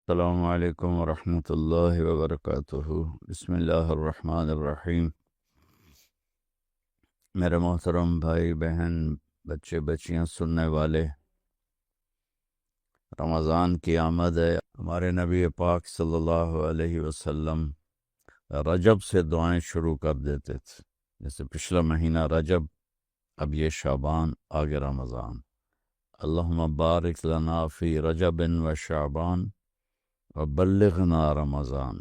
السلام علیکم ورحمۃ اللہ وبرکاتہ۔ بسم اللہ الرحمن الرحیم۔ میرے محترم بھائی بہن، بچے بچیاں، سننے والے، رمضان کی آمد ہے۔ ہمارے نبی پاک صلی اللہ علیہ وسلم رجب سے دعائیں شروع کر دیتے تھے، جیسے پچھلا مہینہ رجب، اب یہ شعبان، آگے رمضان۔ اللہم بارک لنا فی رجب و شعبان وبلغنا رمضان۔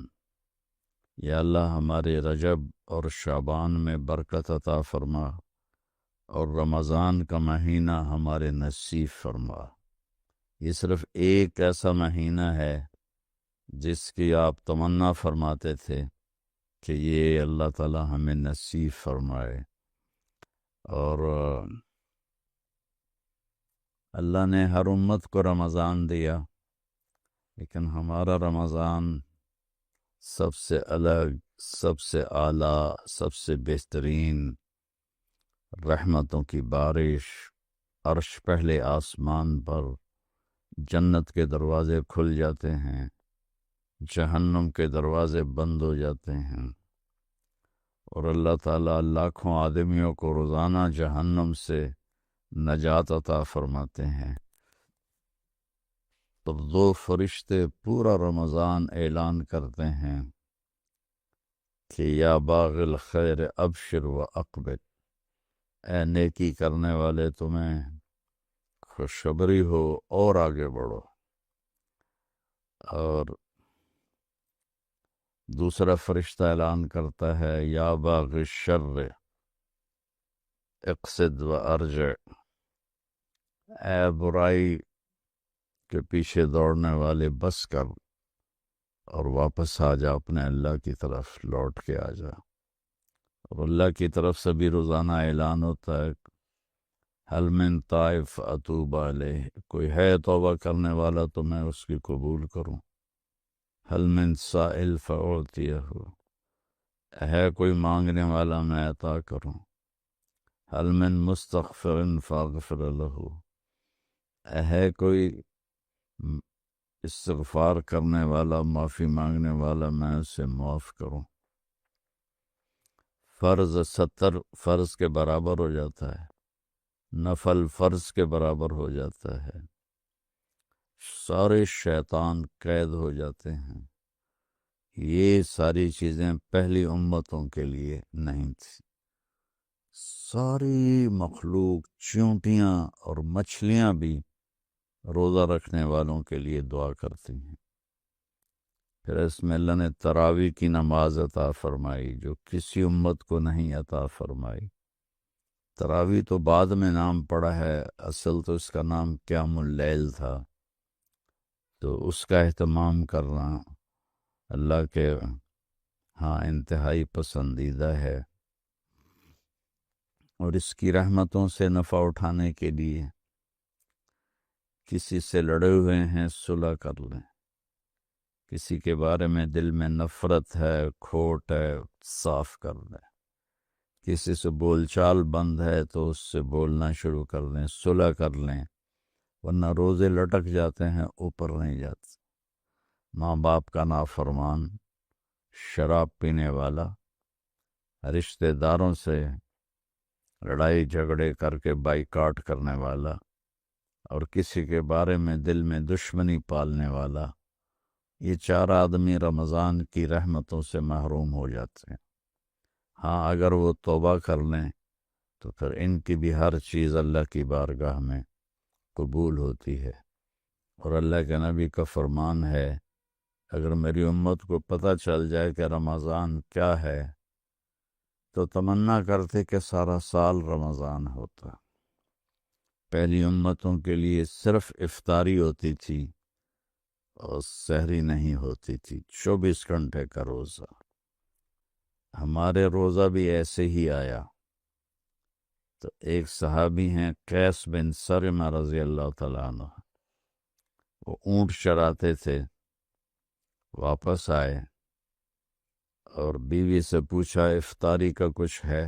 یا اللہ ہمارے رجب اور شعبان میں برکت عطا فرما، اور رمضان کا مہینہ ہمارے نصیب فرما۔ یہ صرف ایک ایسا مہینہ ہے جس کی آپ تمنا فرماتے تھے کہ یہ اللہ تعالی ہمیں نصیب فرمائے۔ اور اللہ نے ہر امت کو رمضان دیا، لیکن ہمارا رمضان سب سے الگ، سب سے اعلیٰ، سب سے بہترین، رحمتوں کی بارش، عرش پہلے آسمان پر، جنت کے دروازے کھل جاتے ہیں، جہنم کے دروازے بند ہو جاتے ہیں، اور اللہ تعالیٰ لاکھوں آدمیوں کو روزانہ جہنم سے نجات عطا فرماتے ہیں۔ تو دو فرشتے پورا رمضان اعلان کرتے ہیں کہ یا باغ الخیر ابشر و اقبل، اے نیکی کرنے والے تمہیں خوشخبری ہو اور آگے بڑھو۔ اور دوسرا فرشتہ اعلان کرتا ہے یا باغ الشر اقصد و ارجع، اے برائی کے پیچھے دوڑنے والے بس کر اور واپس آ جا، اپنے اللہ کی طرف لوٹ کے آ جا۔ اور اللہ کی طرف سے بھی روزانہ اعلان ہوتا ہے حل من طائف اتوب علیہ، کوئی ہے توبہ کرنے والا تو میں اس کی قبول کروں۔ حل من سائل فاعطیہ، ہے کوئی مانگنے والا میں عطا کروں۔ حل من مستغفر فاغفر لہ، ہے کوئی استغفار کرنے والا، معافی مانگنے والا، میں اسے معاف کروں۔ فرض 70 فرض کے برابر ہو جاتا ہے، نفل فرض کے برابر ہو جاتا ہے، سارے شیطان قید ہو جاتے ہیں۔ یہ ساری چیزیں پہلی امتوں کے لیے نہیں تھی۔ ساری مخلوق، چیونٹیاں اور مچھلیاں بھی روزہ رکھنے والوں کے لیے دعا کرتی ہیں۔ پھر اس میں اللہ نے تراویح کی نماز عطا فرمائی جو کسی امت کو نہیں عطا فرمائی۔ تراویح تو بعد میں نام پڑا ہے، اصل تو اس کا نام قیام اللیل تھا۔ تو اس کا اہتمام کرنا اللہ کے ہاں انتہائی پسندیدہ ہے، اور اس کی رحمتوں سے نفع اٹھانے کے لیے کسی سے لڑے ہوئے ہیں صلح کر لیں، کسی کے بارے میں دل میں نفرت ہے، کھوٹ ہے، صاف کر لیں، کسی سے بول چال بند ہے تو اس سے بولنا شروع کر لیں، صلح کر لیں، ورنہ روزے لٹک جاتے ہیں، اوپر نہیں جاتے۔ ماں باپ کا نافرمان، شراب پینے والا، رشتہ داروں سے لڑائی جھگڑے کر کے بائیکاٹ کرنے والا، اور کسی کے بارے میں دل میں دشمنی پالنے والا، یہ چار آدمی رمضان کی رحمتوں سے محروم ہو جاتے ہیں۔ ہاں اگر وہ توبہ کر لیں تو پھر ان کی بھی ہر چیز اللہ کی بارگاہ میں قبول ہوتی ہے۔ اور اللہ کے نبی کا فرمان ہے اگر میری امت کو پتہ چل جائے کہ رمضان کیا ہے تو تمنا کرتے کہ سارا سال رمضان ہوتا۔ پہلی امتوں کے لیے صرف افطاری ہوتی تھی اور سحری نہیں ہوتی تھی، 24 گھنٹے کا روزہ۔ ہمارے روزہ بھی ایسے ہی آیا۔ تو ایک صحابی ہیں قیس بن سرمہ رضی اللہ تعالیٰ عنہ، وہ اونٹ چراتے تھے، واپس آئے اور بیوی سے پوچھا افطاری کا کچھ ہے؟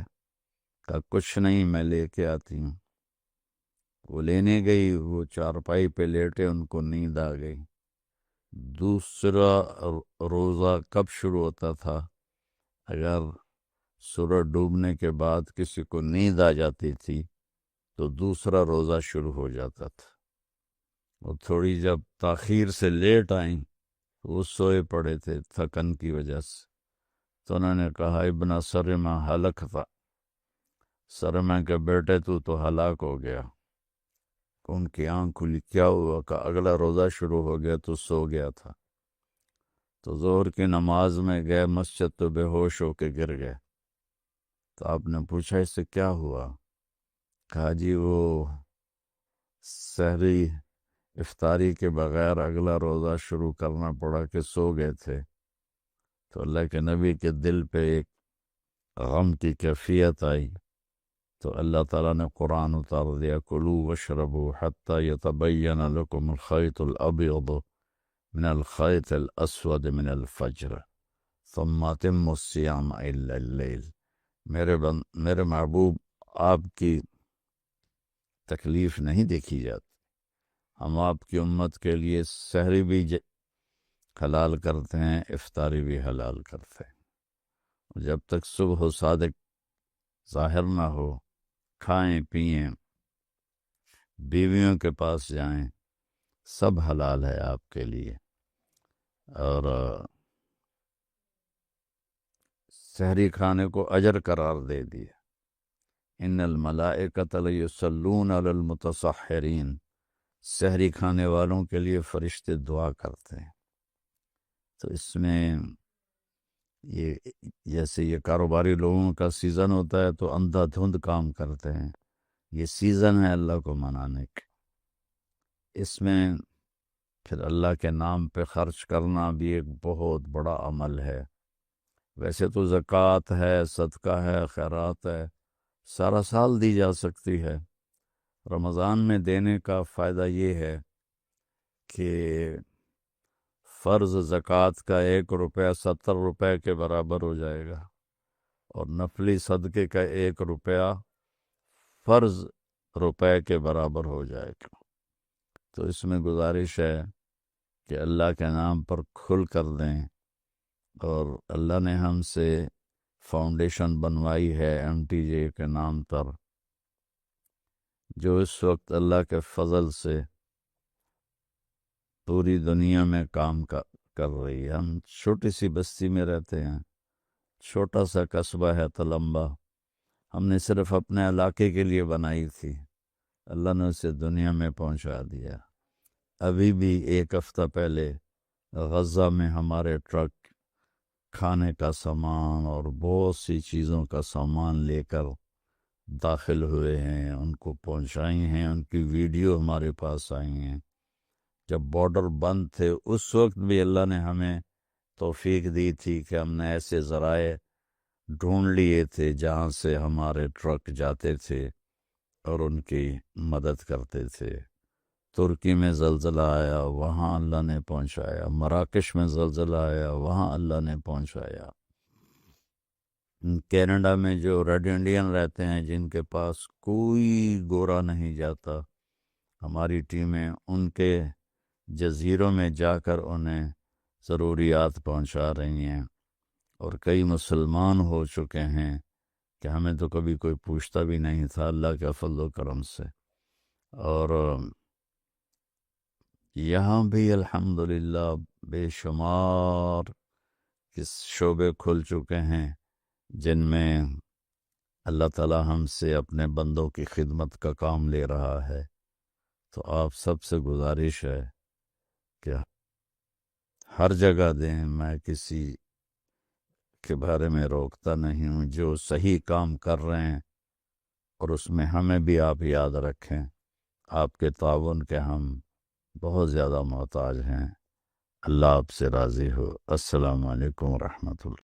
کہا کچھ نہیں، میں لے کے آتی ہوں۔ وہ لینے گئی، وہ چارپائی پہ لیٹے، ان کو نیند آ گئی۔ دوسرا روزہ کب شروع ہوتا تھا؟ اگر سورج ڈوبنے کے بعد کسی کو نیند آ جاتی تھی تو دوسرا روزہ شروع ہو جاتا تھا، اور تھوڑی جب تاخیر سے لیٹ آئیں تو وہ سوئے پڑے تھے تھکن کی وجہ سے، تو انہوں نے کہا ابن سرمہ ہلک تھا، سرمہ کے بیٹے تو ہلاک ہو گیا۔ ان کی آنکھ کھلی، کیا ہوا؟ کہ اگلا روزہ شروع ہو گیا تو سو گیا تھا۔ تو ظہر کی نماز میں گئے مسجد تو بے ہوش ہو کے گر گئے، تو آپ نے پوچھا اس سے کیا ہوا؟ کہا جی وہ سحری افطاری کے بغیر اگلا روزہ شروع کرنا پڑا کہ سو گئے تھے، تو اللہ کے نبی کے دل پہ ایک غم کی کیفیت آئی، تو اللہ تعالیٰ نے قرآن اتار دیا، کلوا واشربوا حتی یتبین لکم الخیط الابیض من الخیط الاسود من الفجر ثم اتموا الصیام الا اللیل۔ میرے محبوب، آپ کی تکلیف نہیں دیکھی جاتی، ہم آپ کی امت کے لیے سحری بھی حلال کرتے ہیں، افطاری بھی حلال کرتے ہیں، جب تک صبح و صادق ظاہر نہ ہو کھائیں پئیں، بیویوں کے پاس جائیں، سب حلال ہے آپ کے لیے۔ اور سحری کھانے کو اجر قرار دے دیا، ان الملائکۃ لیصلون علی المتصحرین، سحری کھانے والوں کے لیے فرشتے دعا کرتے ہیں۔ تو اس میں یہ جیسے یہ کاروباری لوگوں کا سیزن ہوتا ہے تو اندھا دھند کام کرتے ہیں، یہ سیزن ہے اللہ کو منانے کا۔ اس میں پھر اللہ کے نام پہ خرچ کرنا بھی ایک بہت بڑا عمل ہے۔ ویسے تو زکوٰۃ ہے، صدقہ ہے، خیرات ہے، سارا سال دی جا سکتی ہے، رمضان میں دینے کا فائدہ یہ ہے کہ فرض زکوٰۃ کا 1 روپیہ 70 روپے کے برابر ہو جائے گا، اور نفلی صدقے کا 1 روپیہ فرض روپے کے برابر ہو جائے گا۔ تو اس میں گزارش ہے کہ اللہ کے نام پر کھل کر دیں، اور اللہ نے ہم سے فاؤنڈیشن بنوائی ہے MTJ کے نام پر، جو اس وقت اللہ کے فضل سے پوری دنیا میں کام کر رہی ہے۔ ہم چھوٹی سی بستی میں رہتے ہیں، چھوٹا سا قصبہ ہے تلمبا، ہم نے صرف اپنے علاقے کے لیے بنائی تھی، اللہ نے اسے دنیا میں پہنچا دیا۔ ابھی بھی 1 ہفتہ پہلے غزہ میں ہمارے ٹرک کھانے کا سامان اور بہت سی چیزوں کا سامان لے کر داخل ہوئے ہیں، ان کو پہنچائی ہیں، ان کی ویڈیو ہمارے پاس آئی ہیں۔ جب بارڈر بند تھے اس وقت بھی اللہ نے ہمیں توفیق دی تھی کہ ہم نے ایسے ذرائع ڈھونڈ لیے تھے جہاں سے ہمارے ٹرک جاتے تھے اور ان کی مدد کرتے تھے۔ ترکی میں زلزلہ آیا، وہاں اللہ نے پہنچایا، مراکش میں زلزلہ آیا، وہاں اللہ نے پہنچایا۔ کینیڈا میں جو ریڈ انڈین رہتے ہیں جن کے پاس کوئی گورا نہیں جاتا، ہماری ٹیمیں ان کے جزیروں میں جا کر انہیں ضروریات پہنچا رہی ہیں، اور کئی مسلمان ہو چکے ہیں کہ ہمیں تو کبھی کوئی پوچھتا بھی نہیں تھا، اللہ کے فضل و کرم سے۔ اور یہاں بھی الحمدللہ بے شمار شعبے کھل چکے ہیں جن میں اللہ تعالی ہم سے اپنے بندوں کی خدمت کا کام لے رہا ہے۔ تو آپ سب سے گزارش ہے کہ ہر جگہ دیں، میں کسی کے بارے میں روکتا نہیں ہوں، جو صحیح کام کر رہے ہیں اور اس میں ہمیں بھی آپ یاد رکھیں، آپ کے تعاون کے ہم بہت زیادہ محتاج ہیں۔ اللہ آپ سے راضی ہو۔ السلام علیکم ورحمۃ اللہ۔